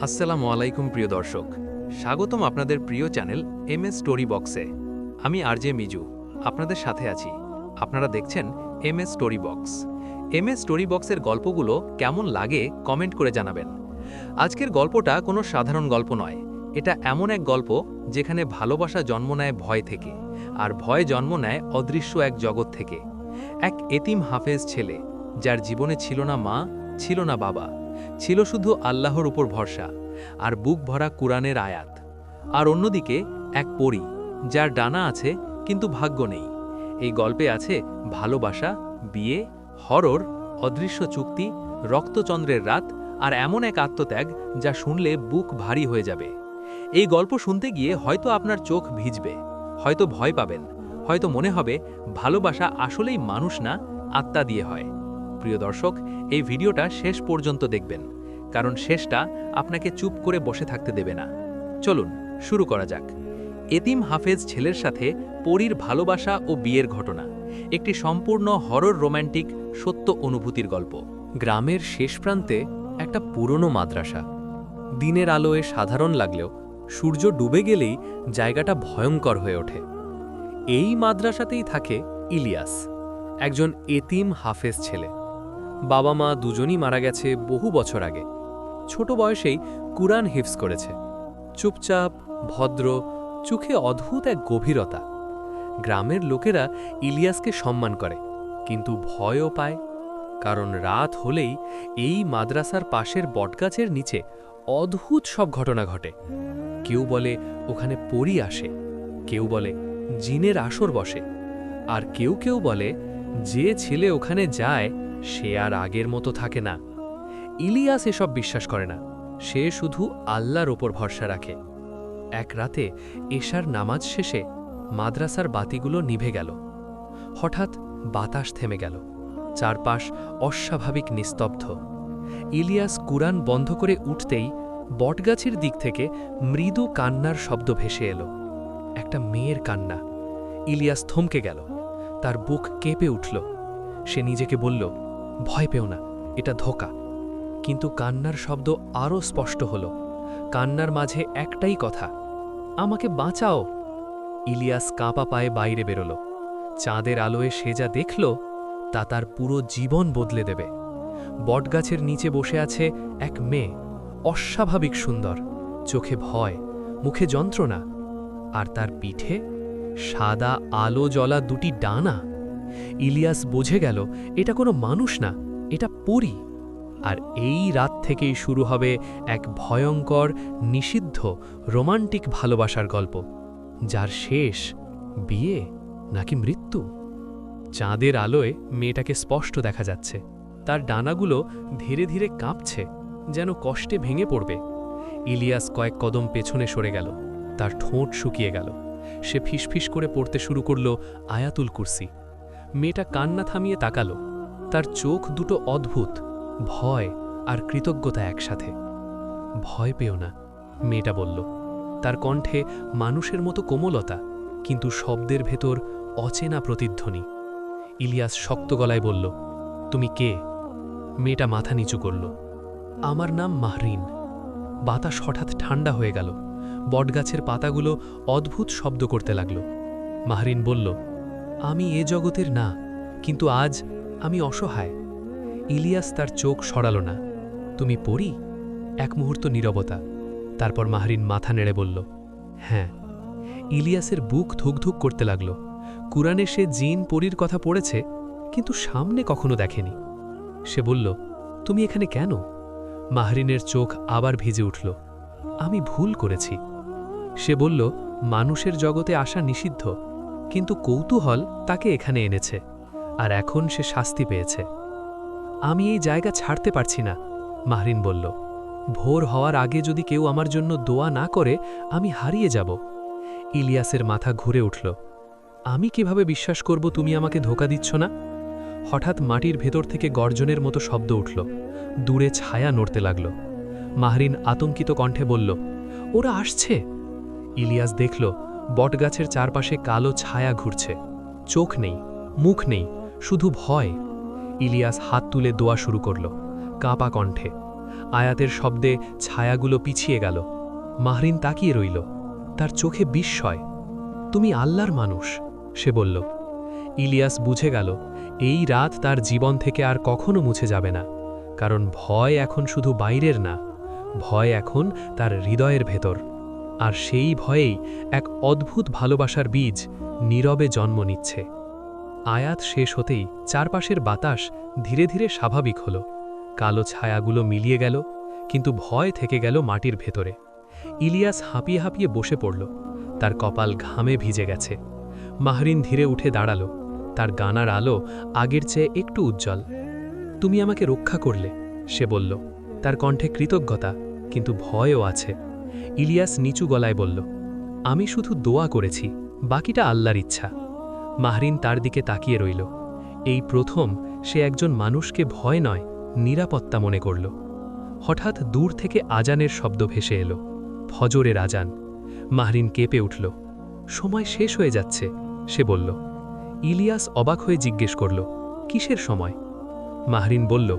আসসালামু আলাইকুম প্রিয় দর্শক, স্বাগতম আপনাদের প্রিয় চ্যানেল এমএস স্টোরি বক্সে। আমি আরজে মিজু আপনাদের সাথে আছি। আপনারা দেখছেন MS story box. MS story বক্সের গল্পগুলো কেমন লাগে কমেন্ট করে জানাবেন। আজকের গল্পটা কোনো সাধারণ গল্প নয়, এটা এমন এক গল্প যেখানে ভালোবাসা জন্ম নেয় ভয় থেকে, আর ভয় জন্ম নেয় অদৃশ্য এক জগৎ থেকে। এক এতিম হাফেজ ছেলে, যার জীবনে ছিল না মা, ছিল না বাবা, ছিল শুধু আল্লাহর উপর ভরসা আর বুক ভরা কুরআনের আয়াত। আর অন্যদিকে এক পরী, যার ডানা আছে কিন্তু ভাগ্য নেই। এই গল্পে আছে ভালোবাসা, বিয়ে, হরর, অদৃশ্য চুক্তি, রক্তচন্দ্রের রাত আর এমন এক আত্মত্যাগ যা শুনলে বুক ভারী হয়ে যাবে। এই গল্প শুনতে গিয়ে হয়তো আপনার চোখ ভিজবে, হয়তো ভয় পাবেন, হয়তো মনে হবে ভালোবাসা আসলেই মানুষ না, আত্মা দিয়ে হয়। প্রিয় দর্শক, এই ভিডিওটা শেষ পর্যন্ত দেখবেন, কারণ শেষটা আপনাকে চুপ করে বসে থাকতে দেবে না। চলুন শুরু করা যাক। এতিম হাফেজ ছেলের সাথে পরীর ভালোবাসা ও বিয়ের ঘটনা, একটি সম্পূর্ণ হরর রোম্যান্টিক সত্য অনুভূতির গল্প। গ্রামের শেষ প্রান্তে একটা পুরনো মাদ্রাসা। দিনের আলোয় সাধারণ লাগলেও সূর্য ডুবে গেলেই জায়গাটা ভয়ঙ্কর হয়ে ওঠে। এই মাদ্রাসাতেই থাকে ইলিয়াস, একজন এতিম হাফেজ ছেলে। বাবা মা দুজনই মারা গেছে বহু বছর আগে। ছোট বয়সেই কুরআন হিফজ করেছে। চুপচাপ, ভদ্র, চোখে অদ্ভুত এক গভীরতা। গ্রামের লোকেরা ইলিয়াসকে সম্মান করে, কিন্তু ভয়ও পায়, কারণ রাত হলেই এই মাদ্রাসার পাশের বটগাছের নিচে অদ্ভুত সব ঘটনা ঘটে। কেউ বলে ওখানে পরী আসে, কেউ বলে জিনের আসর বসে, আর কেউ কেউ বলে যে ছেলে ওখানে যায় সে আর আগের মতো থাকে না। ইলিয়াস এসব বিশ্বাস করে না, সে শুধু আল্লাহর ওপর ভরসা রাখে। এক রাতে এশার নামাজ শেষে মাদ্রাসার বাতিগুলো নিভে গেল। হঠাৎ বাতাস থেমে গেল, চারপাশ অস্বাভাবিক নিস্তব্ধ। ইলিয়াস কুরআন বন্ধ করে উঠতেই বটগাছের দিক থেকে মৃদু কান্নার শব্দ ভেসে এলো, একটা মেয়ের কান্না। ইলিয়াস থমকে গেল, তার বুক কেঁপে উঠল। সে নিজেকে বলল, ভয় পেও না, এটা ধোঁকা। কিন্তু কান্নার শব্দ আরও স্পষ্ট হল। কান্নার মাঝে একটাই কথা, আমাকে বাঁচাও। ইলিয়াস কাঁপা পায়ে বাইরে বেরোল। চাঁদের আলোয় সে যা দেখল তা তার পুরো জীবন বদলে দেবে। বটগাছের নিচে বসে আছে এক মেয়ে, অস্বাভাবিক সুন্দর, চোখে ভয়, মুখে যন্ত্রণা, আর তার পিঠে সাদা আলো জ্বলা দুটি ডানা। ইলিয়াস বুঝে গেল এটা কোনো মানুষ না, এটা পরী। আর এই রাত থেকেই শুরু হবে এক ভয়ঙ্কর, নিষিদ্ধ, রোমান্টিক ভালোবাসার গল্প, যার শেষ বিয়ে নাকি মৃত্যু। চাঁদের আলোয় মেয়েটাকে স্পষ্ট দেখা যাচ্ছে, তার ডানাগুলো ধীরে ধীরে কাঁপছে, যেন কষ্টে ভেঙে পড়বে। ইলিয়াস কয়েক কদম পেছনে সরে গেল, তার ঠোঁট শুকিয়ে গেল। সে ফিসফিস করে পড়তে শুরু করল আয়াতুল কুরসি। মেয়েটা কান্না থামিয়ে তাকালো, তার চোখ দুটো অদ্ভুত, ভয় আর কৃতজ্ঞতা একসাথে। ভয় পেও না, মেয়েটা বলল, তার কণ্ঠে মানুষের মতো কোমলতা, কিন্তু শব্দের ভেতর অচেনা প্রতিধ্বনি। ইলিয়াস শক্ত গলায় বলল, তুমি কে? মেয়েটা মাথা নিচু করল, আমার নাম মাহরিন। বাতাস হঠাৎ ঠান্ডা হয়ে গেল, বটগাছের পাতাগুলো অদ্ভুত শব্দ করতে লাগল। মাহরিন বলল, আমি এ জগতের না, কিন্তু আজ আমি অসহায়। ইলিয়াস তার চোখ সরাল না। তুমি পরী? এক মুহূর্ত নীরবতা, তারপর মাহরিন মাথা নেড়ে বলল, হ্যাঁ। ইলিয়াসের বুক ধুকধুক করতে লাগল। কুরআনে সে জিন পরীর কথা পড়েছে, কিন্তু সামনে কখনো দেখেনি। সে বলল, তুমি এখানে কেন? মাহরিনের চোখ আবার ভিজে উঠল, আমি ভুল করেছি। সে বলল, মানুষের জগতে আসা নিষিদ্ধ, কিন্তু কৌতূহল তাকে এখানে এনেছে, আর এখন সে শাস্তি পেয়েছে। আমি এই জায়গা ছাড়তে পারছি না, মাহরিন বলল। ভোর হওয়ার আগে যদি কেউ আমার জন্য দোয়া না করে আমি হারিয়ে যাব। ইলিয়াসের মাথা ঘুরে উঠল, আমি কিভাবে বিশ্বাস করব তুমি আমাকে ধোঁকা দিচ্ছ না? হঠাৎ মাটির ভেতর থেকে গর্জনের মতো শব্দ উঠল, দূরে ছায়া নড়তে লাগল। মাহরিন আতঙ্কিত কণ্ঠে বলল, ওরা আসছে। ইলিয়াস দেখল বটগাছের চারপাশে কালো ছায়া ঘুরছে, চোখ নেই, মুখ নেই, শুধু ভয়। ইলিয়াস হাত তুলে দোয়া শুরু করল, কাঁপা কণ্ঠে, আয়াতের শব্দে ছায়াগুলো পিছিয়ে গেল। মাহরিন তাকিয়ে রইল, তার চোখে বিস্ময়। তুমি আল্লাহর মানুষ, সে বলল। ইলিয়াস বুঝে গেল এই রাত তার জীবন থেকে আর কখনো মুছে যাবে না, কারণ ভয় এখন শুধু বাইরের না, ভয় এখন তার হৃদয়ের ভেতর। আর সেই ভয়েই এক অদ্ভুত ভালোবাসার বীজ নীরবে জন্ম নিচ্ছে। আয়াত শেষ হতেই চারপাশের বাতাস ধীরে ধীরে স্বাভাবিক হল। কালো ছায়াগুলো মিলিয়ে গেল, কিন্তু ভয় থেকে গেল মাটির ভেতরে। ইলিয়াস হাঁপিয়ে হাঁপিয়ে বসে পড়ল, তার কপাল ঘামে ভিজে গেছে। মাহরিন ধীরে উঠে দাঁড়াল, তার গানার আলো আগের চেয়ে একটু উজ্জ্বল। তুমি আমাকে রক্ষা করলে, সে বলল, তার কণ্ঠে কৃতজ্ঞতা কিন্তু ভয়ও আছে। ইলিয়াস নিচু গলায় বলল, আমি শুধু দোয়া করেছি, বাকিটা আল্লাহর ইচ্ছা। মাহরিন তার দিকে তাকিয়ে রইল। এই প্রথম সে একজন মানুষকে ভয় নয়, নিরাপত্তা মনে করল। হঠাৎ দূর থেকে আজানের শব্দ ভেসে এলো, ফজরের আজান। মাহরিন কেঁপে উঠল। সময় শেষ হয়ে যাচ্ছে, সে বলল। ইলিয়াস অবাক হয়ে জিজ্ঞেস করল, কিসের সময়? মাহরিন বলল,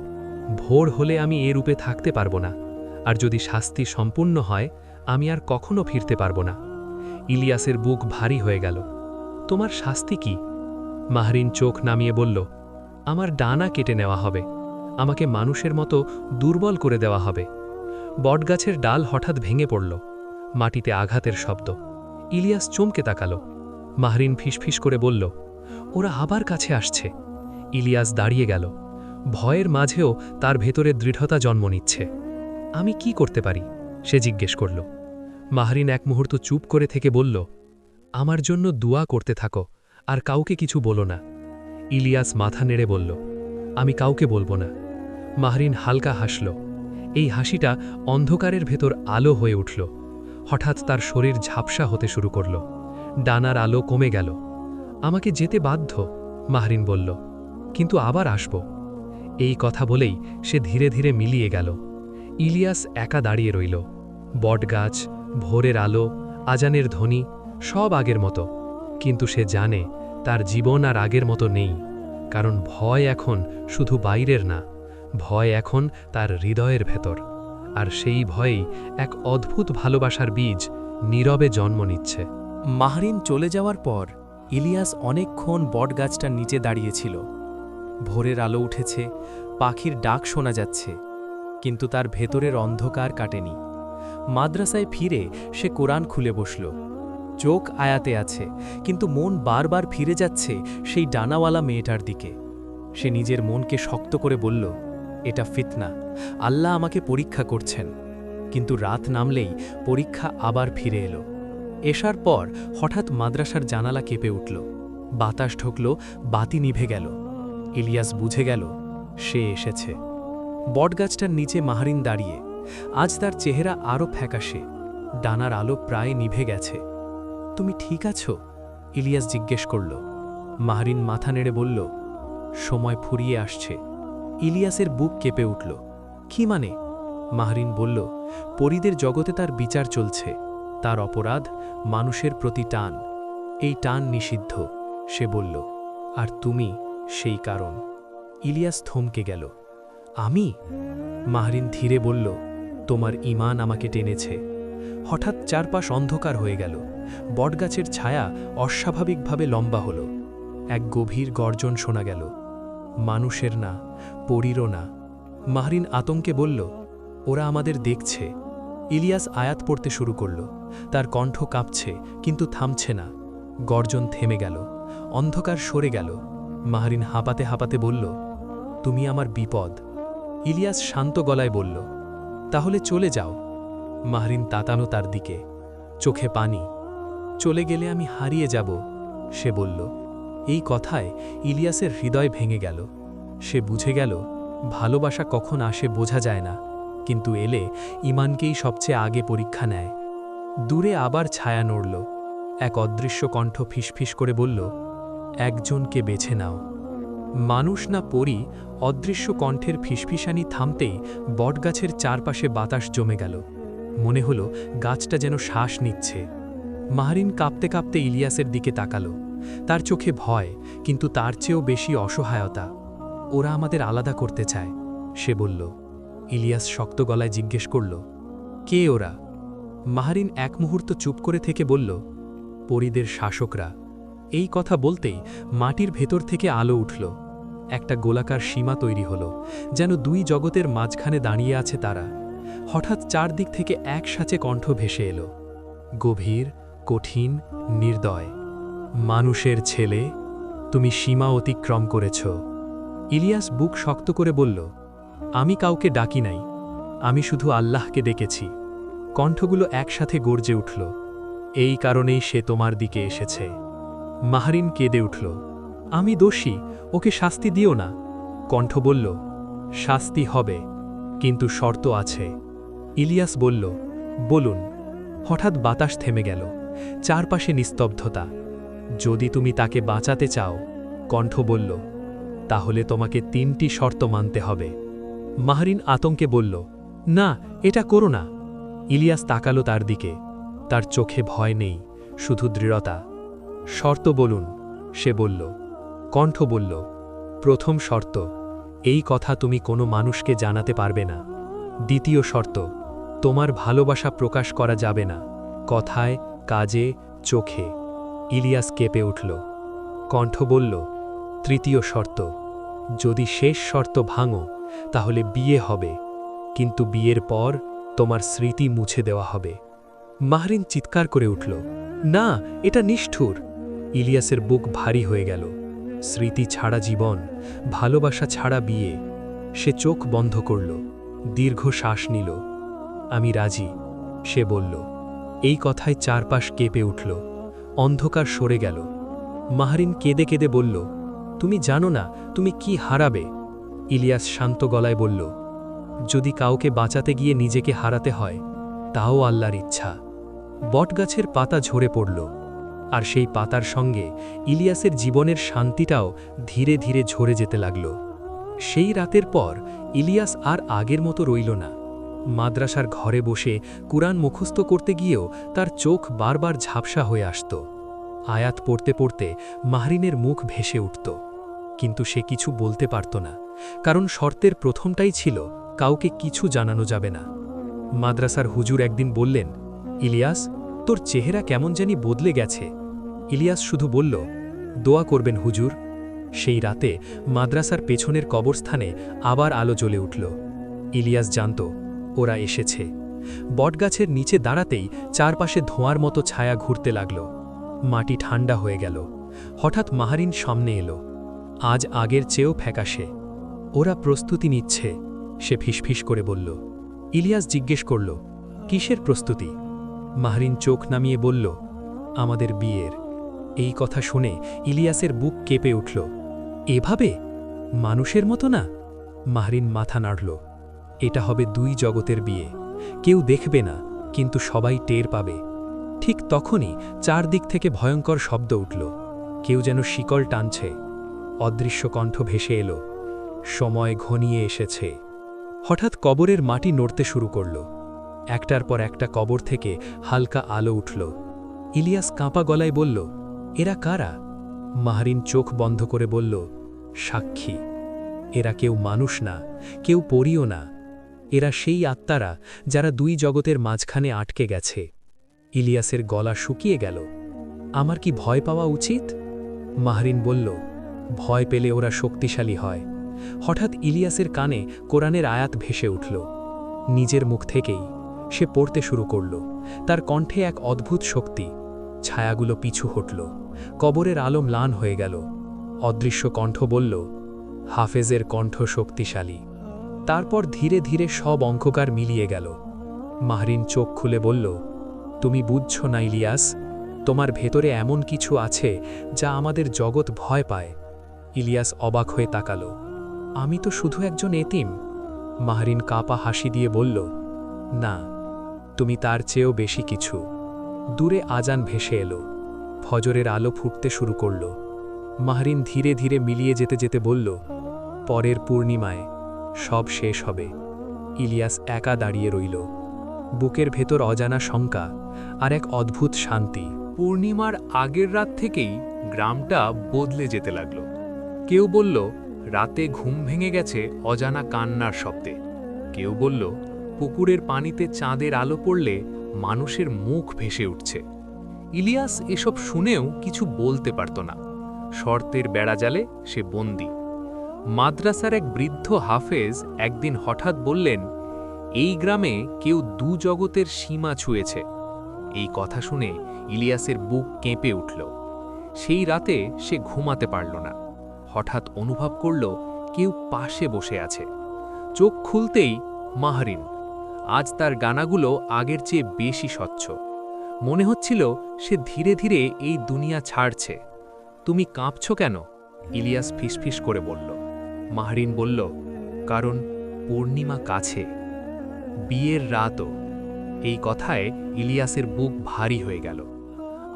ভোর হলে আমি এ রূপে থাকতে পারব না, আর যদি শাস্তি সম্পূর্ণ হয় আমি আর কখনো ফিরতে পারব না। ইলিয়াসের বুক ভারী হয়ে গেল। তোমার শাস্তি কি? মাহরিন চোখ নামিয়ে বলল, আমার ডানা কেটে নেওয়া হবে, আমাকে মানুষের মতো দুর্বল করে দেওয়া হবে। বটগাছের ডাল হঠাৎ ভেঙে পড়ল, মাটিতে আঘাতের শব্দ। ইলিয়াস চমকে তাকাল। মাহরিন ফিসফিস করে বলল, ওরা আবার কাছে আসছে। ইলিয়াস দাঁড়িয়ে গেল, ভয়ের মাঝেও তার ভেতরে দৃঢ়তা জন্ম নিচ্ছে। আমি কি করতে পারি? সে জিজ্ঞেস করল। মাহরিন এক মুহূর্ত চুপ করে থেকে বলল, আমার জন্য দোয়া করতে থাকো, আর কাউকে কিছু বলো না। ইলিয়াস মাথা নেড়ে বলল, আমি কাউকে বলবো না। মাহরিন হালকা হাসল। এই হাসিটা অন্ধকারের ভেতর আলো হয়ে উঠল। হঠাৎ তার শরীর ঝাপসা হতে শুরু করল, ডানার আলো কমে গেল। আমাকে যেতে বাধ্য, মাহরিন বলল, কিন্তু আবার আসব। এই কথা বলেই সে ধীরে ধীরে মিলিয়ে গেল। ইলিয়াস একা দাঁড়িয়ে রইল। বটগাছ, ভোরের আলো, আজানের ধ্বনি সব আগের মতো, কিন্তু সে জানে তার জীবন আর আগের মতো নেই, কারণ ভয় এখন শুধু বাইরের না, ভয় এখন তার হৃদয়ের ভেতর। আর সেই ভয়েই এক অদ্ভুত ভালোবাসার বীজ নীরবে জন্ম নিচ্ছে। মাহরিন চলে যাওয়ার পর ইলিয়াস অনেকক্ষণ বটগাছটার নিচে দাঁড়িয়েছিল। ভোরের আলো উঠেছে, পাখির ডাক শোনা যাচ্ছে, কিন্তু তার ভেতরের অন্ধকার কাটেনি। মাদ্রাসায় ফিরে সে কোরআন খুলে বসল। চোখ আয়াতে আছে, কিন্তু মন বারবার ফিরে যাচ্ছে সেই ডানাওয়ালা মেয়েটার দিকে। সে নিজের মনকে শক্ত করে বলল, এটা ফিতনা, আল্লাহ আমাকে পরীক্ষা করছেন। কিন্তু রাত নামলেই পরীক্ষা আবার ফিরে এলো। এশার পর হঠাৎ মাদ্রাসার জানালা কেঁপে উঠল, বাতাস ঢুকল, বাতি নিভে গেল। ইলিয়াস বুঝে গেল সে এসেছে। বটগাছটার নিচে মাহরিন দাঁড়িয়ে, আজ তার চেহারা আরও ফ্যাকাশে, ডানার আলো প্রায় নিভে গেছে। তুমি ঠিক আছো? ইলিয়াস জিজ্ঞেস করল। মাহরিন মাথা নেড়ে বলল, সময় ফুরিয়ে আসছে। ইলিয়াসের বুক কেঁপে উঠল। কি মানে? মাহরিন বলল, পরীদের জগতে তার বিচার চলছে, তার অপরাধ মানুষের প্রতি টান। এই টান নিষিদ্ধ, সে বলল, আর তুমি সেই কারণ। ইলিয়াস থমকে গেল। আমি? মাহরিন ধীরে বলল, তোমার ঈমান আমাকে টেনেছে। হঠাৎ চারপাশ অন্ধকার হয়ে গেল। বটগাছের ছায়া অস্বাভাবিকভাবে লম্বা হল। এক গভীর গর্জন শোনা গেল, মানুষের না, পরীরও না। মাহরিন আতঙ্কে বলল, ওরা আমাদের দেখছে। ইলিয়াস আয়াত পড়তে শুরু করল। তার কণ্ঠ কাঁপছে, কিন্তু থামছে না। গর্জন থেমে গেল, অন্ধকার সরে গেল। মাহরিন হাঁপাতে হাঁপাতে বলল, তুমি আমার বিপদ। ইলিয়াস শান্ত গলায় বলল, তাহলে চলে যাও। মাহরিন তাতানো তার দিকে, চোখে পানি। চলে গেলে আমি হারিয়ে যাব, সে বলল। এই কথায় ইলিয়াসের হৃদয় ভেঙে গেল। সে বুঝে গেল ভালোবাসা কখন আসে বোঝা যায় না, কিন্তু এলে ঈমানকেই সবচেয়ে আগে পরীক্ষা নেয়। দূরে আবার ছায়া নড়ল। এক অদৃশ্য কণ্ঠ ফিসফিস করে বলল, একজনকে বেছে নাও। মানুষ না পরী, অদৃশ্য কণ্ঠের ফিসফিসানি থামতেই বটগাছের চারপাশে বাতাস জমে গেল। মনে হল গাছটা যেন শ্বাস নিচ্ছে। মাহরিন কাঁপতে কাঁপতে ইলিয়াসের দিকে তাকালো। তার চোখে ভয়, কিন্তু তার চেয়েও বেশি অসহায়তা। ওরা আমাদের আলাদা করতে চায়, সে বলল। ইলিয়াস শক্ত গলায় জিজ্ঞেস করল, কে ওরা? মাহরিন এক মুহূর্ত চুপ করে থেকে বলল, পরীদের শাসকরা। এই কথা বলতেই মাটির ভেতর থেকে আলো উঠল। একটা গোলাকার সীমা তৈরি হল, যেন দুই জগতের মাঝখানে দাঁড়িয়ে আছে তারা। হঠাৎ চারদিক থেকে একসাথে কণ্ঠ ভেসে এলো, গভীর, কঠিন, নির্দয়। মানুষের ছেলে, তুমি সীমা অতিক্রম করেছ। ইলিয়াস বুক শক্ত করে বলল, আমি কাউকে ডাকি নাই, আমি শুধু আল্লাহকে ডেকেছি। কণ্ঠগুলো একসাথে গর্জে উঠল, এই কারণেই সে তোমার দিকে এসেছে। মাহরিন কেঁদে উঠল, আমি দোষী, ওকে শাস্তি দিও না। কণ্ঠ বলল, শাস্তি হবে, কিন্তু শর্ত আছে। ইলিয়াস বলল, বলুন। হঠাৎ বাতাস থেমে গেল, চারপাশে নিস্তব্ধতা। যদি তুমি তাকে বাঁচাতে চাও, কণ্ঠ বলল, তাহলে তোমাকে 3টি শর্ত মানতে হবে। মাহরিন আতঙ্কে বলল, না, এটা করো না। ইলিয়াস তাকালো তার দিকে, তার চোখে ভয় নেই, শুধু দৃঢ়তা। শর্ত বলুন, সে বলল। কণ্ঠ বলল, প্রথম শর্ত, এই কথা তুমি কোনো মানুষকে জানাতে পারবে না। দ্বিতীয় শর্ত, তোমার ভালোবাসা প্রকাশ করা যাবে না, কথায়, কাজে, চোখে। ইলিয়াস কেঁপে উঠল। কণ্ঠ বলল, তৃতীয় শর্ত, যদি শেষ শর্ত ভাঙো, তাহলে বিয়ে হবে, কিন্তু বিয়ের পর তোমার স্মৃতি মুছে দেওয়া হবে। মাহরিন চিৎকার করে উঠল, না, এটা নিষ্ঠুর। ইলিয়াসের বুক ভারী হয়ে গেল। স্মৃতি ছাড়া জীবন, ভালোবাসা ছাড়া বিয়ে। সে চোখ বন্ধ করল, দীর্ঘ শ্বাস নিল। আমি রাজি, সে বলল। এই কথায় চারপাশ কেঁপে উঠল, অন্ধকার সরে গেল। মাহরিন কেঁদে কেঁদে বলল, তুমি জানো না তুমি কি হারাবে। ইলিয়াস শান্ত গলায় বলল, যদি কাউকে বাঁচাতে গিয়ে নিজেকে হারাতে হয়, তাও আল্লাহর ইচ্ছা। বটগাছের পাতা ঝরে পড়ল, আর সেই পাতার সঙ্গে ইলিয়াসের জীবনের শান্তিটাও ধীরে ধীরে ঝরে যেতে লাগল। সেই রাতের পর ইলিয়াস আর আগের মতো রইল না। মাদ্রাসার ঘরে বসে কুরআন মুখস্থ করতে গিয়েও তার চোখ বারবার ঝাপসা হয়ে আসত। আয়াত পড়তে পড়তে মাহরিনের মুখ ভেসে উঠত, কিন্তু সে কিছু বলতে পারত না, কারণ শর্তের প্রথমটাই ছিল কাউকে কিছু জানানো যাবে না। মাদ্রাসার হুজুর একদিন বললেন, ইলিয়াস, তোর চেহারা কেমন জানি বদলে গেছে। ইলিয়াস শুধু বলল, দোয়া করবেন হুজুর। সেই রাতে মাদ্রাসার পেছনের কবরস্থানে আবার আলো জ্বলে উঠল। ইলিয়াস জানত ওরা এসেছে। বটগাছের নিচে দাঁড়াতেই চারপাশে ধোঁয়ার মতো ছায়া ঘুরতে লাগল। মাটি ঠান্ডা হয়ে গেল। হঠাৎ মাহরিন সামনে এলো, আজ আগের চেয়েও ফ্যাকাশে। ওরা প্রস্তুতি নিচ্ছে, সে ফিসফিস করে বলল। ইলিয়াস জিজ্ঞেস করল, কিসের প্রস্তুতি? মাহরিন চোখ নামিয়ে বলল, আমাদের বিয়ের। এই কথা শুনে ইলিয়াসের বুক কেঁপে উঠল। এভাবে? মানুষের মতো না? মাহরিন মাথা নাড়ল। এটা হবে দুই জগতের বিয়ে। কেউ দেখবে না, কিন্তু সবাই টের পাবে। ঠিক তখনই চারদিক থেকে ভয়ঙ্কর শব্দ উঠল, কেউ যেন শিকল টানছে। অদৃশ্য কণ্ঠ ভেসে এলো, সময় ঘনিয়ে এসেছে। হঠাৎ কবরের মাটি নড়তে শুরু করল। একটার পর একটা কবর থেকে হালকা আলো উঠল। ইলিয়াস কাঁপা গলায় বলল, এরা কারা? মাহরিন চোখ বন্ধ করে বলল, সাক্ষী। এরা কেউ মানুষ না, কেউ পরীও না। এরা সেই আত্মারা যারা দুই জগতের মাঝখানে আটকে গেছে। ইলিয়াসের গলা শুকিয়ে গেল। আমার কি ভয় পাওয়া উচিত? মাহরিন বলল, ভয় পেলে ওরা শক্তিশালী হয়। হঠাৎ ইলিয়াসের কানে কোরআনের আয়াত ভেসে উঠল। নিজের মুখ থেকেই সে পড়তে শুরু করল। তার কণ্ঠে এক অদ্ভুত শক্তি। ছায়াগুলো পিছু হটল, কবরের আলো ম্লান হয়ে গেল। অদৃশ্য কণ্ঠ বলল, হাফেজের কণ্ঠ শক্তিশালী। তারপর ধীরে ধীরে সব অঙ্ককার মিলিয়ে গেল। মাহরিন চোখ খুলে বলল, তুমি বুঝছ না ইলিয়াস, তোমার ভেতরে এমন কিছু আছে যা আমাদের জগৎ ভয় পায়। ইলিয়াস অবাক হয়ে তাকালো, আমি তো শুধু একজন এতিম। মাহরিন কাপা হাসি দিয়ে বলল, না, তুমি তার চেয়েও বেশি কিছু। দূরে আজান ভেসে এলো, ফজরের আলো ফুটতে শুরু করল। মাহরিন ধীরে ধীরে মিলিয়ে যেতে যেতে বলল, পরের পূর্ণিমায় সব শেষ হবে। ইলিয়াস একা দাঁড়িয়ে রইল, বুকের ভেতর অজানা শঙ্কা আর এক অদ্ভুত শান্তি। পূর্ণিমার আগের রাত থেকেই গ্রামটা বদলে যেতে লাগল। কেউ বলল রাতে ঘুম ভেঙে গেছে অজানা কান্নার শব্দে, কেউ বলল পুকুরের পানিতে চাঁদের আলো পড়লে মানুষের মুখ ভেসে উঠছে। ইলিয়াস এসব শুনেও কিছু বলতে পারত না। শর্তের বেড়াজালে সে বন্দী। মাদ্রাসার এক বৃদ্ধ হাফেজ একদিন হঠাৎ বললেন, এই গ্রামে কেউ দু জগতের সীমা ছুঁয়েছে। এই কথা শুনে ইলিয়াসের বুক কেঁপে উঠল। সেই রাতে সে ঘুমাতে পারল না। হঠাৎ অনুভব করল কেউ পাশে বসে আছে। চোখ খুলতেই মাহরিন। আজ তার গানাগুলো আগের চেয়ে বেশি স্বচ্ছ। মনে হচ্ছিল সে ধীরে ধীরে এই দুনিয়া ছাড়ছে। তুমি কাঁপছ কেন? ইলিয়াস ফিসফিস করে বলল। মাহরিন বলল, কারণ পূর্ণিমা কাছে, বিয়ের রাতও। এই কথায় ইলিয়াসের বুক ভারী হয়ে গেল।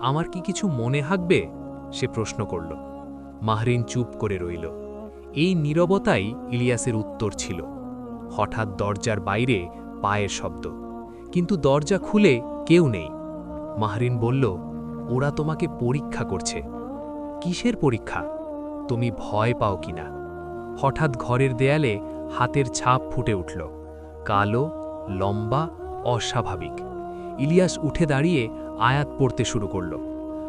আমার কি কিছু মনে হাঁকবে? সে প্রশ্ন করল। মাহরিন চুপ করে রইল। এই নীরবতাই ইলিয়াসের উত্তর ছিল। হঠাৎ দরজার বাইরে পায়ের শব্দ, কিন্তু দরজা খুলে কেউ নেই। মাহরিন বলল, ওরা তোমাকে পরীক্ষা করছে। কিসের পরীক্ষা? তুমি ভয় পাও কিনা? হঠাৎ ঘরের দেয়ালে হাতের ছাপ ফুটে উঠল, কালো, লম্বা, অস্বাভাবিক। ইলিয়াস উঠে দাঁড়িয়ে আয়াত পড়তে শুরু করল।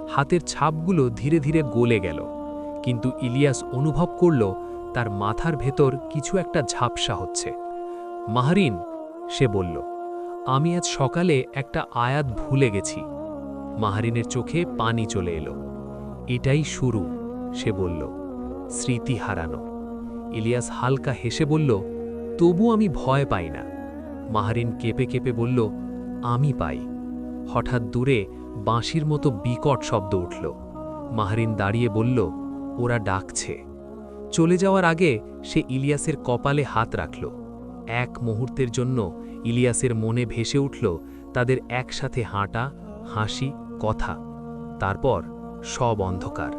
হাতের ছাপগুলো ধীরে ধীরে গলে গেল, কিন্তু ইলিয়াস অনুভব করল তার মাথার ভেতর কিছু একটা ঝাপসা হচ্ছে। মাহরিন, সে বলল, আমি আজ সকালে একটা আয়াত ভুলে গেছি। মাহরিনের চোখে পানি চলে এলো। এটাই শুরু, সে বলল, স্মৃতি হারানো। ইলিয়াস হালকা হেসে বলল, তবু আমি ভয় পাই না। মাহরিন কেঁপে কেঁপে বলল, আমি পাই। হঠাৎ দূরে বাঁশির মতো বিকট শব্দ উঠল। মাহরিন দাঁড়িয়ে বলল, ওরা ডাকছে। চলে যাওয়ার আগে সে ইলিয়াসের কপালে হাত রাখল। এক মুহূর্তের জন্য ইলিয়াসের মনে ভেসে উঠল তাদের একসাথে হাঁটা, হাসি, কথা। তারপর সব অন্ধকার।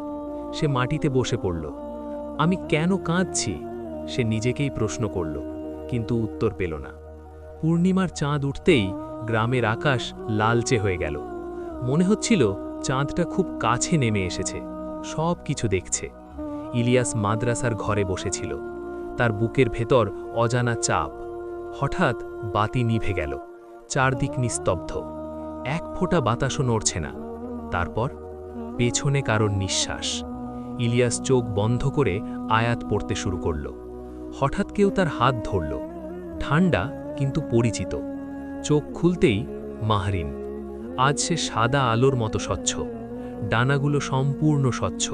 সে মাটিতে বসে পড়ল। আমি কেন কাঁদছি? সে নিজেকেই প্রশ্ন করল, কিন্তু উত্তর পেল না। পূর্ণিমার চাঁদ উঠতেই গ্রামের আকাশ লালচে হয়ে গেল। মনে হচ্ছিল চাঁদটা খুব কাছে নেমে এসেছে, সব কিছু দেখছে। ইলিয়াস মাদ্রাসার ঘরে বসেছিল। তার বুকের ভেতর অজানা চাপ। হঠাৎ বাতি নিভে গেল। চারদিক নিস্তব্ধ। এক ফোঁটা বাতাসও নড়ছে না। তারপর পেছনে কারোর নিঃশ্বাস। ইলিয়াস চোখ বন্ধ করে আয়াত পড়তে শুরু করল। হঠাৎ কেউ তার হাত ধরল, ঠান্ডা কিন্তু পরিচিত। চোখ খুলতেই মাহরিন। আজ সে সাদা আলোর মতো স্বচ্ছ। ডানাগুলো সম্পূর্ণ স্বচ্ছ,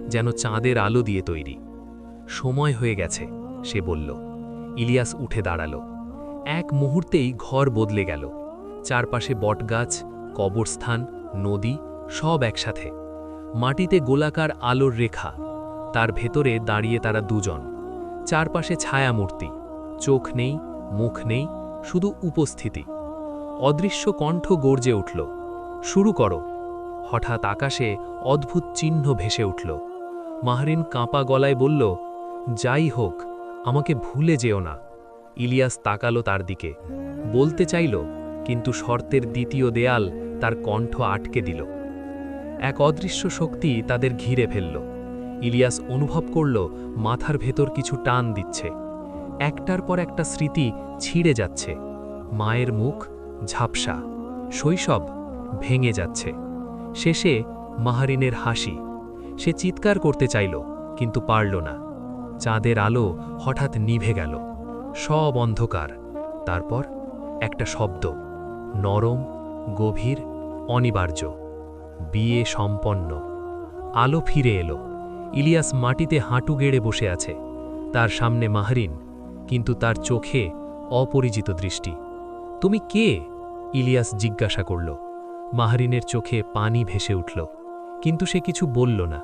যেন চাঁদের আলো দিয়ে তৈরি। সময় হয়ে গেছে, সে বলল। ইলিয়াস উঠে দাঁড়াল। এক মুহূর্তেই ঘর বদলে গেল। চারপাশে বটগাছ, কবরস্থান, নদী, সব একসাথে। মাটিতে গোলাকার আলোর রেখা। তার ভেতরে দাঁড়িয়ে তারা দুজন। চারপাশে ছায়ামূর্তি। চোখ নেই, মুখ নেই, শুধু উপস্থিতি। অদৃশ্য কণ্ঠ গর্জে উঠল, শুরু করো। হঠাৎ আকাশে অদ্ভুত চিহ্ন ভেসে উঠল। মাহরিন কাঁপা গলায় বলল, যাই হোক, আমাকে ভুলে যেও না। ইলিয়াস তাকালো তার দিকে। বলতে চাইল, কিন্তু শর্তের দ্বিতীয় দেয়াল তার কণ্ঠ আটকে দিল। এক অদৃশ্য শক্তি তাদের ঘিরে ফেলল। ইলিয়াস অনুভব করল মাথার ভেতর কিছু টান দিচ্ছে। একটার পর একটা স্মৃতি ছিঁড়ে যাচ্ছে। মায়ের মুখ ঝাপসা, শৈশব ভেঙে যাচ্ছে। শেষে মাহরিনের হাসি। সে চিৎকার করতে চাইল, কিন্তু পারল না। চাঁদের আলো হঠাৎ নিভে গেল। সব অন্ধকার। তারপর একটা শব্দ, নরম, গভীর, অনিবার্য। বিয়ে সম্পন্ন। আলো ফিরে এলো। ইলিয়াস মাটিতে হাঁটু গেড়ে বসে আছে। তার সামনে মাহরিন, কিন্তু তার চোখে অপরিচিত দৃষ্টি। তুমি কে? ইলিয়াস জিজ্ঞাসা করল। মাহরিনের চোখে পানি ভেসে উঠল, কিন্তু সে কিছু বলল না।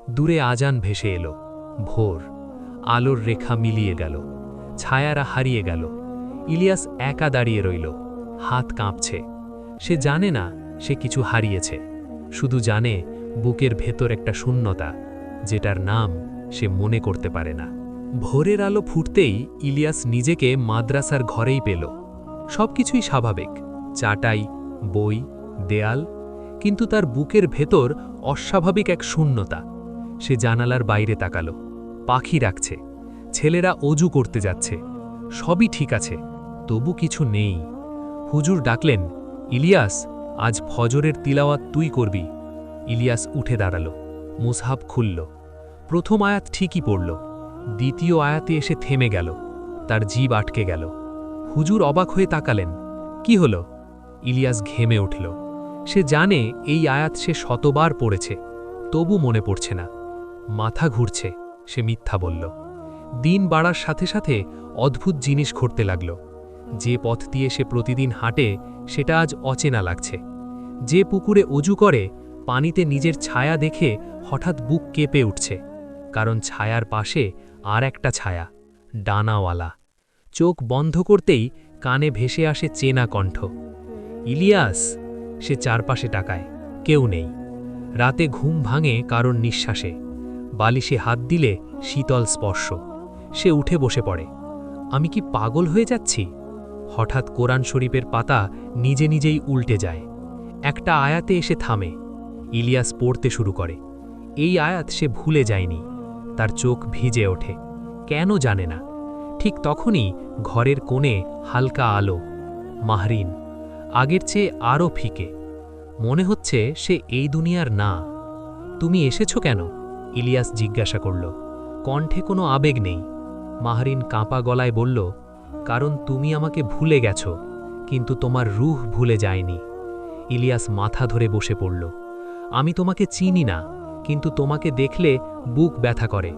দূরে আজান ভেসে এলো। ভোর। আলোর রেখা মিলিয়ে গেল। ছায়ারা হারিয়ে গেল। ইলিয়াস একা দাঁড়িয়ে রইল, হাত কাঁপছে। সে জানে না সে কিছু হারিয়েছে, শুধু জানে বুকের ভেতর একটা শূন্যতা, যেটার নাম সে মনে করতে পারে না। ভোরের আলো ফুটতেই ইলিয়াস নিজেকে মাদ্রাসার ঘরেই পেল। সবকিছুই স্বাভাবিক, চাটাই, বই, দেয়াল, কিন্তু তার বুকের ভেতর অস্বাভাবিক এক শূন্যতা। সে জানালার বাইরে তাকালো। পাখি ডাকছে, ছেলেরা অজু করতে যাচ্ছে। সবই ঠিক আছে, তবু কিছু নেই। হুজুর ডাকলেন, ইলিয়াস, আজ ফজরের তিলাওয়াত তুই করবি। ইলিয়াস উঠে দাঁড়াল, মুসহাব খুলল। প্রথম আয়াত ঠিকই পড়ল, দ্বিতীয় আয়াতে এসে থেমে গেল, তার জিভ আটকে গেল। হুজুর অবাক হয়ে তাকালেন, কি হল? ইলিয়াস ঘেমে উঠল। সে জানে এই আয়াত সে শতবার পড়েছে, তবু মনে পড়ছে না। মাথা ঘুরছে, সে মিথ্যা বলল। দিন বাড়ার সাথে সাথে অদ্ভুত জিনিস ঘটতে লাগল। যে পথ দিয়ে সে প্রতিদিন হাঁটে সেটা আজ অচেনা লাগছে। যে পুকুরে অজু করে পানিতে নিজের ছায়া দেখে হঠাৎ বুক কেঁপে উঠছে, কারণ ছায়ার পাশে আর একটা ছায়া, ডানাওয়ালা। চোখ বন্ধ করতেই কানে ভেসে আসে চেনা কণ্ঠ, ইলিয়াস। সে চারপাশে তাকায়, কেউ নেই। রাতে ঘুম ভাঙে কারণ নিঃশ্বাসে, বালিশে হাত দিলে শীতল স্পর্শ। সে উঠে বসে পড়ে। আমি কি পাগল হয়ে যাচ্ছি? হঠাৎ কোরআন শরীফের পাতা নিজে নিজেই উল্টে যায়। একটা আয়াতে এসে থামে। ইলিয়াস পড়তে শুরু করে। এই আয়াত সে ভুলে যায়নি। তার চোখ ভিজে ওঠে, কেন জানে না। ঠিক তখনই ঘরের কোণে হালকা আলো। মাহরিন, আগের চেয়ে আরও ফিকে। মনে হচ্ছে সে এই দুনিয়ার না। তুমি এসেছো কেন? ইলিয়াস জিজ্ঞাসা করল। কণ্ঠে কোনো আবেগ নেই। মাহরিন কাঁপা গলায় বলল, কারণ তুমি আমাকে ভুলে গেছ, কিন্তু তোমার রূহ ভুলে যায়নি। ইলিয়াস মাথা ধরে বসে পড়ল। আমি তোমাকে চিনি না, কিন্তু তোমাকে দেখলে বুক ব্যথা করে।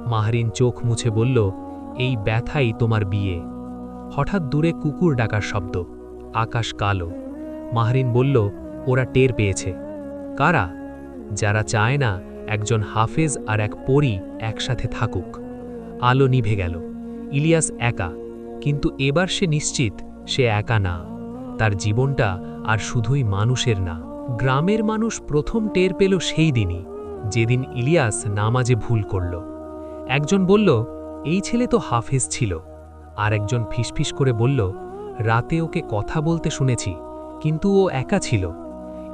মাহরিন চোখ মুছে বলল, এই ব্যথাই তোমার বিয়ে। হঠাৎ দূরে কুকুর ডাকার শব্দ, আকাশ কালো। মাহরিন বলল, ওরা টের পেয়েছে। কারা? যারা চায় না একজন হাফেজ আর এক পরী একসাথে থাকুক। আলো নিভে গেল। ইলিয়াস একা, কিন্তু এবার সে নিশ্চিত সে একা না। তার জীবনটা আর শুধুই মানুষের না। গ্রামের মানুষ প্রথম টের পেল সেই দিনই, যেদিন ইলিয়াস নামাজে ভুল করল। একজন বলল, এই ছেলে তো হাফেজ ছিল। আর একজন ফিসফিস করে বলল, রাতে ওকে কথা বলতে শুনেছি, কিন্তু ও একা ছিল।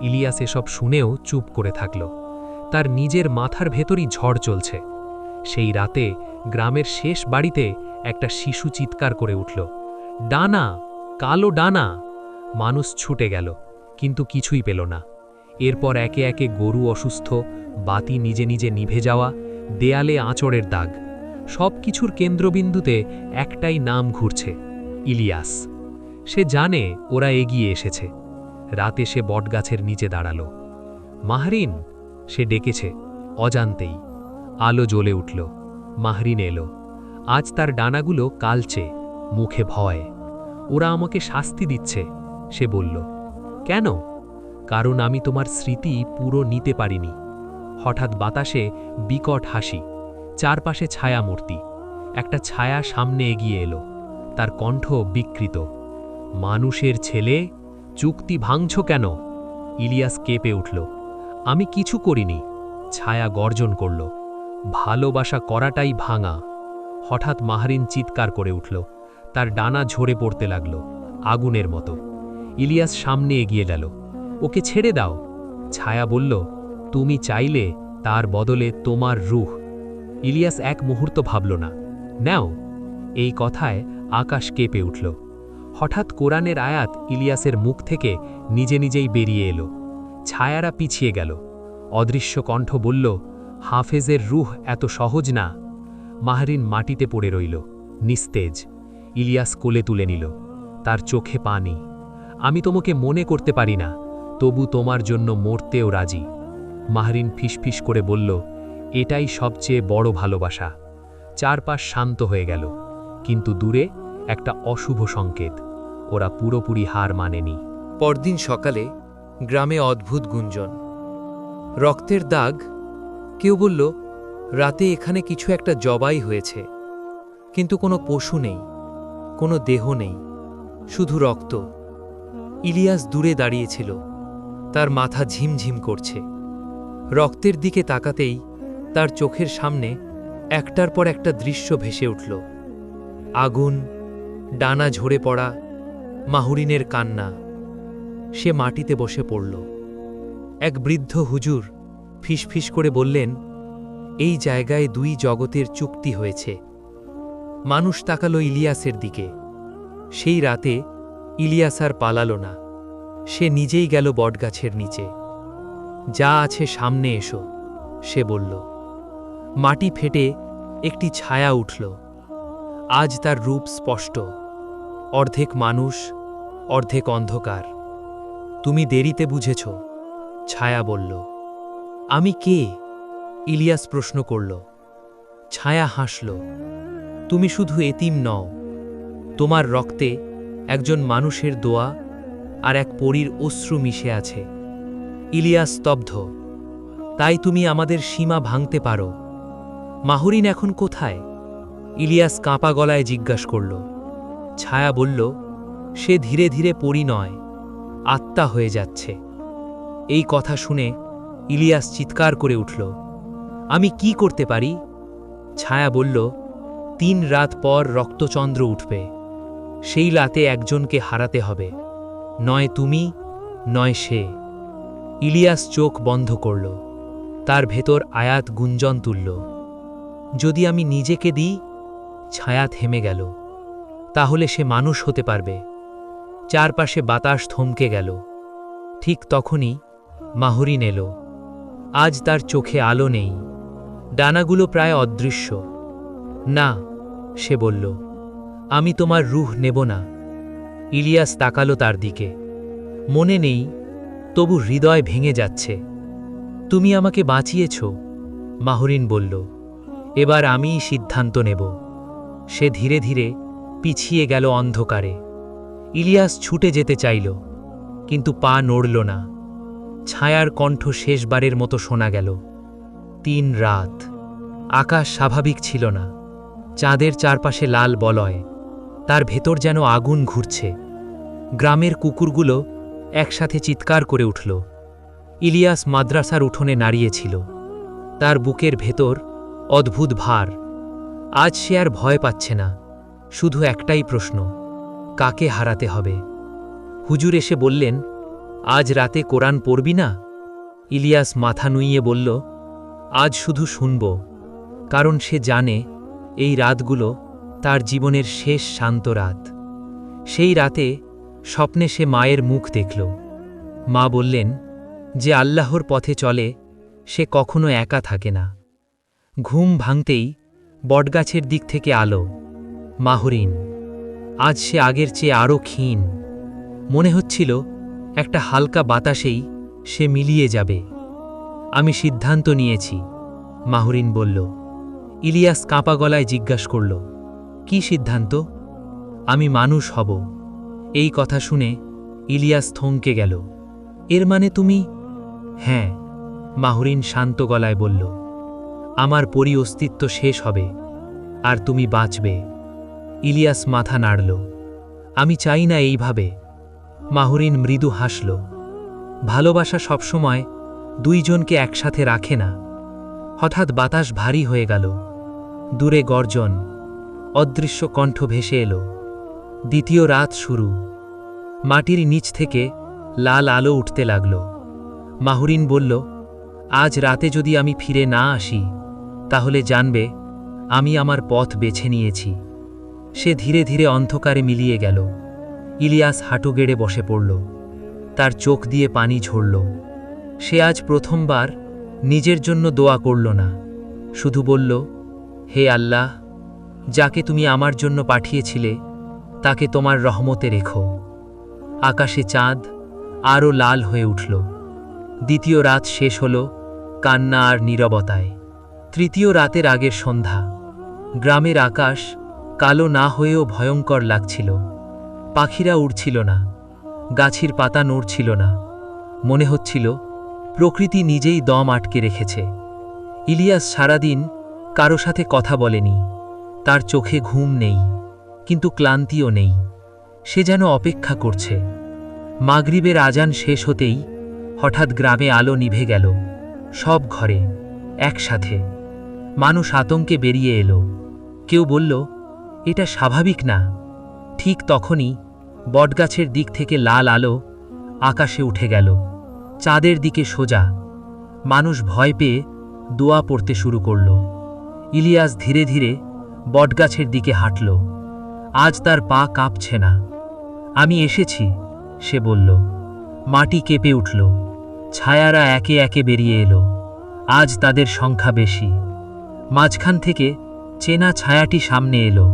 ইলিয়াস এসব শুনেও চুপ করে থাকল। তার নিজের মাথার ভেতরই ঝড় চলছে। সেই রাতে গ্রামের শেষ বাড়িতে একটা শিশু চিৎকার করে উঠল, ডানা, কালো ডানা। মানুষ ছুটে গেল, কিন্তু কিছুই পেল না। এরপর একে একে গরু অসুস্থ, বাতি নিজে নিজে নিভে যাওয়া, দেয়ালে আঁচড়ের দাগ। সব কিছুর কেন্দ্রবিন্দুতে একটাই নাম ঘুরছে, ইলিয়াস। সে জানে ওরা এগিয়ে এসেছে। রাতে সে বটগাছের নিচে দাঁড়াল। মাহরিন, সে ডেকেছে, অজান্তেই। আলো জ্বলে উঠল। মাহরিন এলো। আজ তার ডানাগুলো কালচে, মুখে ভয়। ওরা আমাকে শাস্তি দিচ্ছে, সে বলল। কেন? কারণ আমি তোমার স্মৃতি পুরো নিতে পারিনি। হঠাৎ বাতাসে বিকট হাসি, চারপাশে ছায়ামূর্তি। একটা ছায়া সামনে এগিয়ে এলো, তার কণ্ঠ বিকৃত, মানুষের ছেলে, চুক্তি ভাঙছ কেন? ইলিয়াস কেঁপে উঠল। আমি কিছু করিনি। ছায়া গর্জন করল, ভালোবাসা করাটাই ভাঙা। হঠাৎ মাহরিন চিৎকার করে উঠল। তার ডানা ঝরে পড়তে লাগল, আগুনের মতো। ইলিয়াস সামনে এগিয়ে গেল। ওকে ছেড়ে দাও। ছায়া বলল, তুমি চাইলে তার বদলে তোমার রূহ। ইলিয়াস এক মুহূর্ত ভাবল না। নাও। এই কথায় আকাশ কেঁপে উঠল। হঠাৎ কোরআনের আয়াত ইলিয়াসের মুখ থেকে নিজে নিজেই বেরিয়ে এলো। ছায়ারা পিছিয়ে গেল। অদৃশ্য কণ্ঠ বলল, হাফেজের রূহ এত সহজ না। মাহরিন মাটিতে পড়ে রইল, নিস্তেজ। ইলিয়াস কোলে তুলে নিল। তার চোখে পানি। আমি তোমাকে মনে করতে পারি না, তবু তোমার জন্য মরতেও রাজি। মাহরিন ফিসফিস করে বলল, এটাই সবচেয়ে বড় ভালোবাসা। চারপাশ শান্ত হয়ে গেল, কিন্তু দূরে একটা অশুভ সংকেত। ওরা পুরোপুরি হার মানেনি। পরদিন সকালে গ্রামে অদ্ভুত গুঞ্জন, রক্তের দাগ। কেউ বলল, রাতে এখানে কিছু একটা জবাই হয়েছে, কিন্তু কোনো পশু নেই, কোনো দেহ নেই, শুধু রক্ত। ইলিয়াস দূরে দাঁড়িয়েছিল, তার মাথা ঝিমঝিম করছে। রক্তের দিকে তাকাতেই তার চোখের সামনে একটার পর একটা দৃশ্য ভেসে উঠল। আগুন, ডানা ঝরে পড়া, মাহরিনের কান্না। সে মাটিতে বসে পড়ল। এক বৃদ্ধ হুজুর ফিসফিস করে বললেন, এই জায়গায় দুই জগতের চুক্তি হয়েছে। মানুষ তাকালো ইলিয়াসের দিকে। সেই রাতে ইলিয়াস আর পালালো না। সে নিজেই গেল বটগাছের নিচে। যা আছে সামনে এসো, সে বলল। মাটি ফেটে একটি ছায়া উঠল। আজ তার রূপ স্পষ্ট, অর্ধেক মানুষ, অর্ধেক অন্ধকার। তুমি দেরিতে বুঝেছ, ছায়া বলল। আমি কে? ইলিয়াস প্রশ্ন করল। ছায়া হাসল। তুমি শুধু এতিম নও, তোমার রক্তে একজন মানুষের দোয়া আর এক পরীর অশ্রু মিশে আছে। ইলিয়াস স্তব্ধ। তাই তুমি আমাদের সীমা ভাঙতে পারো। মাহরিন এখন কোথায়? ইলিয়াস কাঁপা গলায় জিজ্ঞাসা করল। ছায়া বলল, সে ধীরে ধীরে পরী নয়, আত্মা হয়ে যাচ্ছে। এই কথা শুনে ইলিয়াস চিৎকার করে উঠল। আমি কি করতে পারি? ছায়া বলল, 3 রাত পর রক্তচন্দ্র উঠবে। সেই রাতে একজনকে হারাতে হবে, নয় তুমি, নয় সে। ইলিয়াস চোখ বন্ধ করল। তার ভেতর আয়াত গুঞ্জন তুলল। যদি আমি নিজেকে দিই? ছায়া থেমে গেল। তাহলে সে মানুষ হতে পারবে। চারপাশে বাতাস থমকে গেল। ঠিক তখনই মাহরিন এলো। আজ তার চোখে আলো নেই, ডানাগুলো প্রায় অদৃশ্য। না, সে বলল, আমি তোমার রূহ নেব না। ইলিয়াস তাকালো তার দিকে। মনে নেই, তবু হৃদয় ভেঙে যাচ্ছে। তুমি আমাকে বাঁচিয়েছ, মাহরিন বলল। এবার আমিই সিদ্ধান্ত নেব। সে ধীরে ধীরে পিছিয়ে গেল অন্ধকারে। ইলিয়াস ছুটে যেতে চাইল, কিন্তু পা নড়ল না। ছায়ার কণ্ঠ শেষবারের মতো শোনা গেল। 3 রাত। আকাশ স্বাভাবিক ছিল না। চাঁদের চারপাশে লাল বলয়, তার ভেতর যেন আগুন ঘুরছে। গ্রামের কুকুরগুলো একসাথে চিৎকার করে উঠল। ইলিয়াস মাদ্রাসার উঠোনে দাঁড়িয়েছিল। তার বুকের ভেতর অদ্ভুত ভার। আজ সে আর ভয় পাচ্ছে না, শুধু একটাই প্রশ্ন, কাকে হারাতে হবে? হুজুর এসে বললেন, আজ রাতে কোরআন পড়বি না? ইলিয়াস মাথা নুইয়ে বলল, আজ শুধু শুনব। কারণ সে জানে এই রাতগুলো তার জীবনের শেষ শান্ত রাত। সেই রাতে স্বপ্নে সে মায়ের মুখ দেখল। মা বললেন, যে আল্লাহর পথে চলে সে কখনো একা থাকে না। ঘুম ভাঙতেই বটগাছের দিক থেকে আলো। মাহরিন। আজ সে আগের চেয়ে আরও ক্ষীণ। মনে হচ্ছিল একটা হালকা বাতাসেই সে মিলিয়ে যাবে। আমি সিদ্ধান্ত নিয়েছি, মাহরিন বলল। ইলিয়াস কাঁপা গলায় জিজ্ঞাসা করল, কি সিদ্ধান্ত? আমি মানুষ হব। এই কথা শুনে ইলিয়াস থমকে গেল। এর মানে তুমি? হ্যাঁ, মাহরিন শান্ত গলায় বলল। আমার পরি অস্তিত্ব শেষ হবে, আর তুমি বাঁচবে। ইলিয়াস মাথা নাড়ল। আমি চাই না এইভাবে। মাহরিন মৃদু হাসল। ভালোবাসা সবসময় 2 জনকে একসাথে রাখে না। হঠাৎ বাতাস ভারী হয়ে গেল। দূরে গর্জন, অদৃশ্য কণ্ঠ ভেসে এলো। দ্বিতীয় রাত শুরু। মাটির নিচ থেকে লাল আলো উঠতে লাগল। মাহরিন বলল, আজ রাতে যদি আমি ফিরে না আসি, তাহলে জানবে আমি আমার পথ বেছে নিয়েছি। সে ধীরে ধীরে অন্ধকারে মিলিয়ে গেল। ইলিয়াস হাঁটু গেড়ে বসে পড়ল। তার চোখ দিয়ে পানি ঝরল। সে আজ প্রথমবার নিজের জন্য দোয়া করল না, শুধু বলল, হে আল্লাহ, যাকে তুমি আমার জন্য পাঠিয়েছিলে তাকে তোমার রহমতে রেখো। আকাশে চাঁদ আরও লাল হয়ে উঠল। দ্বিতীয় রাত শেষ হল কান্না আর নীরবতায়। তৃতীয় রাতের আগের সন্ধ্যা। গ্রামের আকাশ কালো না হয়েও ভয়ঙ্কর লাগছিল। পাখিরা উড়ছিল না, গাছের পাতা নড়ছিল না। মনে হচ্ছিল প্রকৃতি নিজেই দম আটকে রেখেছে। ইলিয়াস সারাদিন কারো সাথে কথা বলেনি। তার চোখে ঘুম নেই, কিন্তু ক্লান্তিও নেই। সে যেন অপেক্ষা করছে। মাগরিবের আজান শেষ হতেই হঠাৎ গ্রামে আলো নিভে গেল। সব ঘরে একসাথে। মানুষ আতঙ্কে বেরিয়ে এলো। কেউ বলল, এটা স্বাভাবিক না। ঠিক তখনই বটগাছের দিক থেকে লাল আলো আকাশে উঠে গেল, চাঁদের দিকে সোজা। মানুষ ভয় পেয়ে দোয়া পড়তে শুরু করল। ইলিয়াস ধীরে ধীরে বটগাছের দিকে হাঁটল। আজ তার পা কাঁপছে না। আমি এসেছি, সে বলল। মাটি কেঁপে উঠল, ছায়ারা একে একে বেরিয়ে এলো। আজ তাদের সংখ্যা বেশি। মাঝখান থেকে চেনা ছায়াটি সামনে এলো।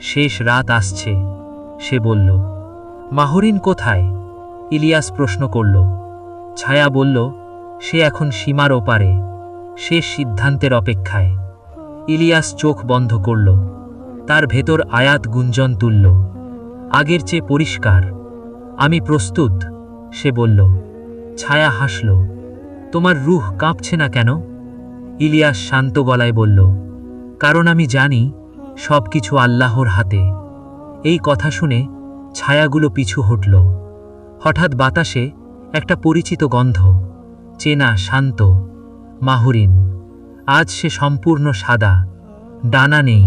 শেষ রাত আসছে, সে বলল। মাহরিন কোথায়? ইলিয়াস প্রশ্ন করল। ছায়া বলল, সে এখন সীমার ওপারে, শেষ সিদ্ধান্তের অপেক্ষায়। ইলিয়াস চোখ বন্ধ করল। তার ভেতর আয়াত গুঞ্জন তুলল, আগের চেয়ে পরিষ্কার। আমি প্রস্তুত, সে বলল। ছায়া হাসল। তোমার রূহ কাঁপছে না কেন? ইলিয়াস শান্ত গলায় বলল, কারণ আমি জানি সব কিছু আল্লাহর হাতে। এই কথা শুনে ছায়াগুলো পিছু হটল। হঠাৎ বাতাসে একটা পরিচিত গন্ধ, চেনা, শান্ত। মাহরিন। আজ সে সম্পূর্ণ সাদা, ডানা নেই,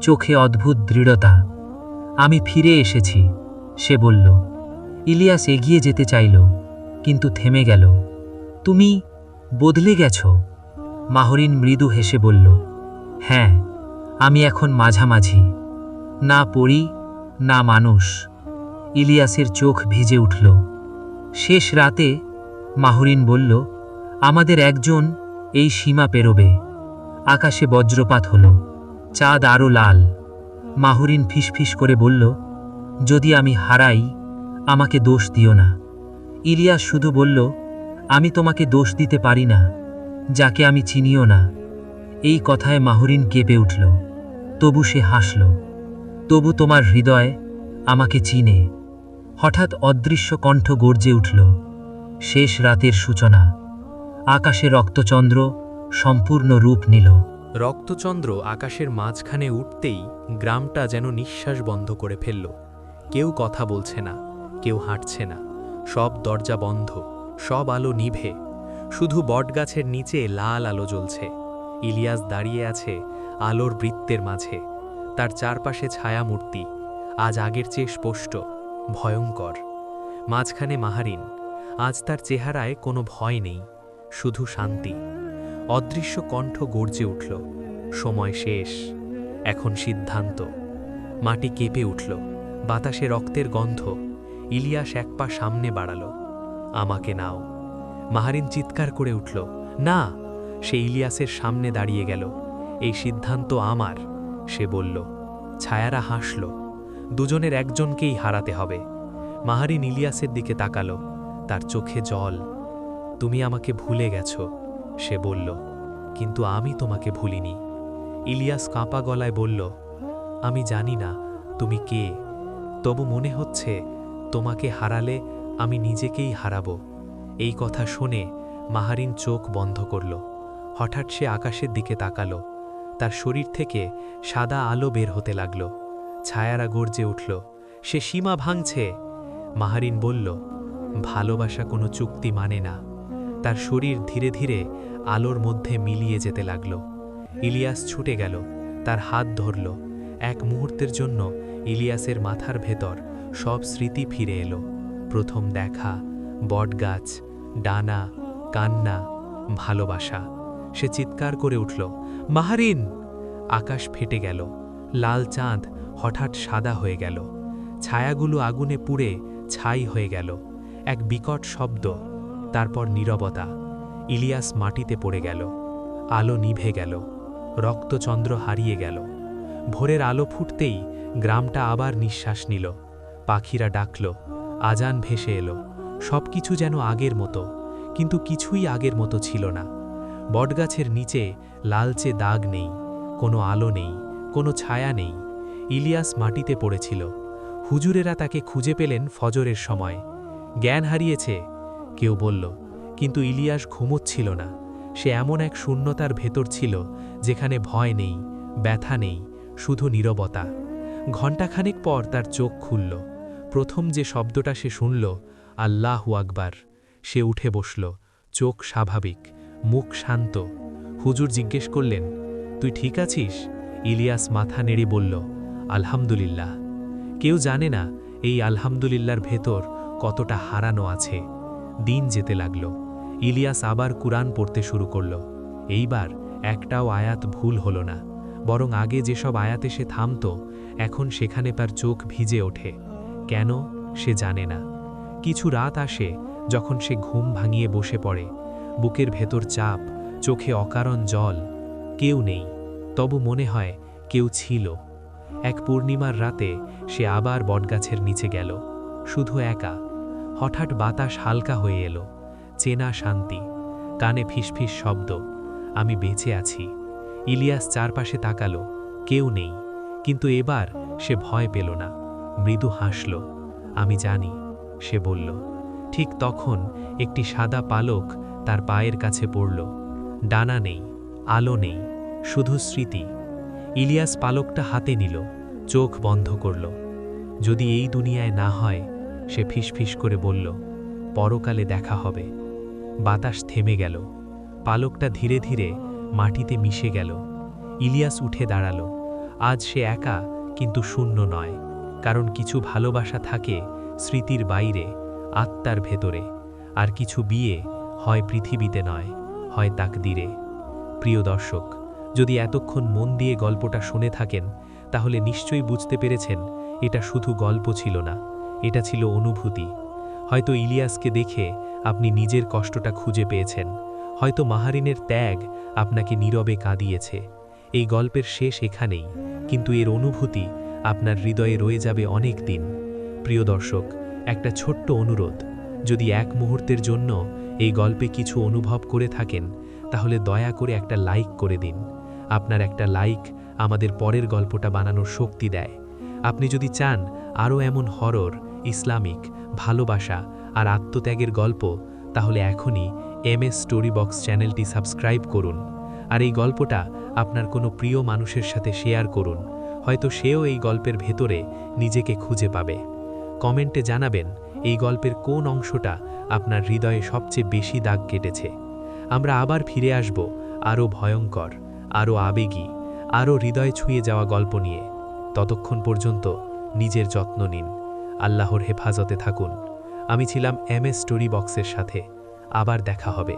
চোখে অদ্ভুত দৃঢ়তা। আমি ফিরে এসেছি, সে বলল। ইলিয়াস এগিয়ে যেতে চাইল, কিন্তু থেমে গেল। তুমি বদলে গেছ। মাহরিন মৃদু হেসে বলল, হ্যাঁ, আমি এখন মাঝামাঝি, না পড়ি না মানুষ। ইলিয়াসের চোখ ভিজে উঠল। শেষ রাতে, মাহরিন বলল, আমাদের একজন এই সীমা পেরোবে। আকাশে বজ্রপাত হল, চাঁদ আরও লাল। মাহরিন ফিসফিস করে বলল, যদি আমি হারাই, আমাকে দোষ দিও না। ইলিয়াস শুধু বলল, আমি তোমাকে দোষ দিতে পারি না, যাকে আমি চিনিও না। এই কথায় মাহরিন কেঁপে উঠল। তবু সে হাসল। তবু তোমার হৃদয় আমাকে চিনে। হঠাৎ অদৃশ্য কণ্ঠ গর্জে উঠল, শেষ রাতের সূচনা। আকাশে রক্তচন্দ্র সম্পূর্ণ রূপ নিল। রক্তচন্দ্র আকাশের মাঝখানে উঠতেই গ্রামটা যেন নিঃশ্বাস বন্ধ করে ফেলল। কেউ কথা বলছে না, কেউ হাঁটছে না, সব দরজা বন্ধ, সব আলো নিভে। শুধু বটগাছের নিচে লাল আলো জ্বলছে। ইলিয়াস দাঁড়িয়ে আছে আলোর বৃত্তের মাঝে। তার চারপাশে ছায়ামূর্তি, আজ আগের চেয়ে স্পষ্ট, ভয়ঙ্কর। মাঝখানে মাহরিন। আজ তার চেহারায় কোনো ভয় নেই, শুধু শান্তি। অদৃশ্য কণ্ঠ গর্জে উঠল, সময় শেষ, এখন সিদ্ধান্ত। মাটি কেঁপে উঠল, বাতাসে রক্তের গন্ধ। ইলিয়াস এক পা সামনে বাড়াল। আমাকে নাও। মাহরিন চিৎকার করে উঠল, না। সে ইলিয়াসের সামনে দাঁড়িয়ে গেল। এই সিদ্ধান্ত আমার, সে বলল। ছায়ারা হাসল। দুজনের একজনকেই হারাতে হবে। মাহরিন ইলিয়াসের দিকে তাকালো, তার চোখে জল। তুমি আমাকে ভুলে গেছ, সে বলল, কিন্তু আমি তোমাকে ভুলিনি। ইলিয়াস কাঁপা গলায় বলল, আমি জানি না তুমি কে, তবু মনে হচ্ছে তোমাকে হারালে আমি নিজেকেই হারাবো। এই কথা শুনে মাহরিন চোখ বন্ধ করল। হঠাৎ সে আকাশের দিকে তাকালো। তার শরীর থেকে সাদা আলো বের হতে লাগল। ছায়ারা গর্জে উঠল, সে সীমা ভাঙছে। মাহরিন বলল, ভালোবাসা কোনো চুক্তি মানে না। তার শরীর ধীরে ধীরে আলোর মধ্যে মিলিয়ে যেতে লাগল। ইলিয়াস ছুটে গেল, তার হাত ধরল। এক মুহূর্তের জন্য ইলিয়াসের মাথার ভেতর সব স্মৃতি ফিরে এলো। প্রথম দেখা, বটগাছ, ডানা, কান্না, ভালোবাসা। সে চিৎকার করে উঠল, মাহরিন! আকাশ ফেটে গেল। লাল চাঁদ হঠাৎ সাদা হয়ে গেল। ছায়াগুলো আগুনে পুড়ে ছাই হয়ে গেল। এক বিকট শব্দ, তারপর নীরবতা। ইলিয়াস মাটিতে পড়ে গেল। আলো নিভে গেল, রক্তচন্দ্র হারিয়ে গেল। ভোরের আলো ফুটতেই গ্রামটা আবার নিঃশ্বাস নিল। পাখিরা ডাকল, আজান ভেসে এলো। সব কিছু যেন আগের মতো, কিন্তু কিছুই আগের মতো ছিল না। বটগাছের নিচে লালচে দাগ নেই, কোনো আলো নেই, কোনো ছায়া নেই। ইলিয়াস মাটিতে পড়েছিল। হুজুরেরা তাকে খুঁজে পেলেন ফজরের সময়। জ্ঞান হারিয়েছে, কেউ বলল, কিন্তু ইলিয়াস ঘুমোচ্ছিল না। সে এমন এক শূন্যতার ভেতর ছিল যেখানে ভয় নেই, ব্যথা নেই, শুধু নীরবতা। ঘণ্টাখানেক পর তার চোখ খুলল। প্রথম যে শব্দটা সে শুনল, আল্লাহু আকবার। সে উঠে বসল, চোখ স্বাভাবিক, মুখ শান্ত। হুজুর জিজ্ঞেস করলেন, তুই ঠিক আছিস? ইলিয়াস মাথা নেড়ে বলল, আলহামদুলিল্লাহ। কেউ জানে না এই আলহামদুলিল্লাহর ভেতর কতটা হারানো আছে। দিন যেতে লাগল। ইলিয়াস আবার কুরআন পড়তে শুরু করল। এইবার একটাও আয়াত ভুল হল না। বরং আগে যেসব আয়াতে সে থামত এখন সেখানে তার চোখ ভিজে ওঠে। কেন সে জানে না। কিছু রাত আসে যখন সে ঘুম ভাঙিয়ে বসে পড়ে, বুকের ভেতর চাপ, চোখে অকারণ জল। কেউ নেই, তবু মনে হয় কেউ ছিল। এক পূর্ণিমার রাতে সে আবার বটগাছের নিচে গেল, শুধু একা। হঠাৎ বাতাস হালকা হয়ে এলো, চেনা শান্তি, কানে ফিসফিস শব্দ, আমি বেঁচে আছি। ইলিয়াস চারপাশে তাকালো, কেউ নেই, কিন্তু এবার সে ভয় পেল না, মৃদু হাসল। আমি জানি, সে বলল। ঠিক তখন একটি সাদা পালক তার পায়ের কাছে পড়ল। ডানা নেই, আলো নেই, শুধু স্মৃতি। ইলিয়াস পালকটা হাতে নিল, চোখ বন্ধ করল। যদি এই দুনিয়ায় না হয়, সে ফিসফিস করে বলল, পরকালে দেখা হবে। বাতাস থেমে গেল, পালকটা ধীরে ধীরে মাটিতে মিশে গেল। ইলিয়াস উঠে দাঁড়াল। আজ সে একা, কিন্তু শূন্য নয়, কারণ কিছু ভালোবাসা থাকে স্মৃতির বাইরে, আত্মার ভেতরে। আর কিছু বিয়ে হয় পৃথিবীতে নয়, হয় তাকদিরে। প্রিয় দর্শক, যদি এতক্ষণ মন দিয়ে গল্পটা শুনে থাকেন, তাহলে নিশ্চয়ই বুঝতে পেরেছেন এটা শুধু গল্প ছিল না, এটা ছিল অনুভূতি। হয়তো ইলিয়াসকে দেখে আপনি নিজের কষ্টটা খুঁজে পেয়েছেন, হয়তো মাহারিনের ত্যাগ আপনাকে নীরবে কাঁদিয়েছে। এই গল্পের শেষ এখানেই, কিন্তু এর অনুভূতি আপনার হৃদয়ে রয়ে যাবে অনেক দিন। প্রিয় দর্শক, একটা ছোট্ট অনুরোধ, যদি এক মুহূর্তের জন্য এই গল্পে কিছু অনুভব করে থাকেন, তাহলে দয়া করে একটা লাইক করে দিন। আপনার একটা লাইক আমাদের পরের গল্পটা বানানোর শক্তি দেয়। আপনি যদি চান আরও এমন হরর, ইসলামিক, ভালোবাসা আর আত্মত্যাগের গল্প, তাহলে এখনই MS স্টোরি বক্স চ্যানেলটি সাবস্ক্রাইব করুন। আর এই গল্পটা আপনার কোনো প্রিয় মানুষের সাথে শেয়ার করুন, হয়তো সেও এই গল্পের ভেতরে নিজেকে খুঁজে পাবে। কমেন্টে জানাবেন এই গল্পের কোন অংশটা আপনার হৃদয়ে সবচেয়ে বেশি দাগ কেটেছে। আমরা আবার ফিরে আসব আরও ভয়ঙ্কর, আরও আবেগী, আরও হৃদয় ছুঁয়ে যাওয়া গল্প নিয়ে। ততক্ষণ পর্যন্ত নিজের যত্ন নিন, আল্লাহর হেফাজতে থাকুন। আমি ছিলাম MS স্টোরি বক্সের সাথে। আবার দেখা হবে।